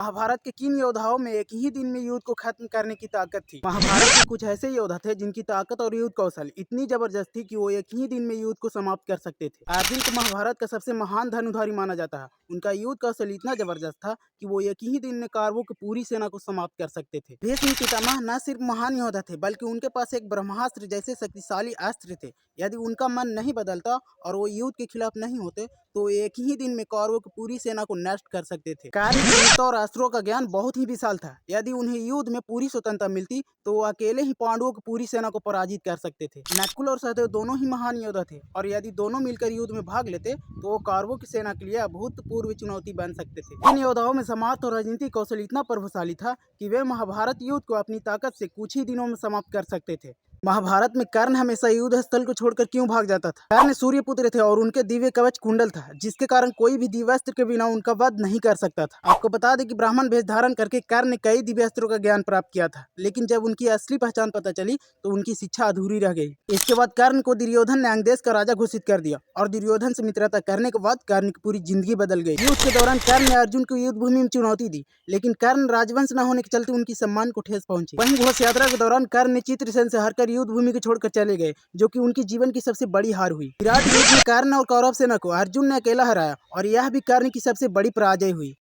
महाभारत के किन योद्धाओं में एक ही दिन में युद्ध को खत्म करने की ताकत थी। महाभारत में कुछ ऐसे योद्धा थे जिनकी ताकत और युद्ध कौशल इतनी जबरदस्त थी कि वो एक ही दिन में युद्ध को समाप्त कर सकते थे। अर्जुन को महाभारत का सबसे महान धनुधारी माना जाता है। उनका युद्ध कौशल इतना जबरदस्त था कि वो एक ही दिन में कौरवों की पूरी सेना को समाप्त कर सकते थे। भीष्म पितामह न सिर्फ महान योद्धा थे बल्कि उनके पास एक ब्रह्मास्त्र जैसे शक्तिशाली अस्त्र थे। यदि उनका मन नहीं बदलता और वो युद्ध के खिलाफ नहीं होते तो एक ही दिन में कौरवों की पूरी सेना को नष्ट कर सकते थे। कार्य और अस्त्रों का ज्ञान बहुत ही विशाल था। यदि उन्हें युद्ध में पूरी स्वतंत्रता मिलती तो वो अकेले ही पांडवों की पूरी सेना को पराजित कर सकते थे। नकुल और सहदेव दोनों ही महान योद्धा थे और यदि दोनों मिलकर युद्ध में भाग लेते तो वो कौरवों की सेना के लिए अभूतपूर्व चुनौती बन सकते थे। इन योद्धाओं में सामर्थ और राजनीतिक कौशल इतना प्रभावशाली था कि वे महाभारत युद्ध को अपनी ताकत से कुछ ही दिनों में समाप्त कर सकते थे। महाभारत में कर्ण हमेशा युद्ध स्थल को छोड़कर क्यों भाग जाता था? कर्ण सूर्यपुत्र थे और उनके दिव्य कवच कुंडल था, जिसके कारण कोई भी दिव्यास्त्र के बिना उनका वध नहीं कर सकता था। आपको बता दें कि ब्राह्मण वेश धारण करके कर्ण ने कई दिव्यास्त्रों का ज्ञान प्राप्त किया था, लेकिन जब उनकी असली पहचान पता चली तो उनकी शिक्षा अधूरी रह गई। इसके बाद कर्ण को दुर्योधन ने अंगदेश का राजा घोषित कर दिया और दुर्योधन से मित्रता करने के बाद कर्ण की पूरी जिंदगी बदल गई। युद्ध के दौरान कर्ण ने अर्जुन को युद्ध भूमि में चुनौती दी, लेकिन कर्ण राजवंश न होने के चलते उनकी सम्मान को ठेस पहुंची। वहीं घोष यात्रा के दौरान कर्ण ने चित्रसेन से हारकर युद्ध भूमि को छोड़कर चले गए, जो कि उनकी जीवन की सबसे बड़ी हार हुई। विराट युद्ध में कर्ण और कौरव सेना को अर्जुन ने अकेला हराया और यह भी कर्ण की सबसे बड़ी पराजय हुई।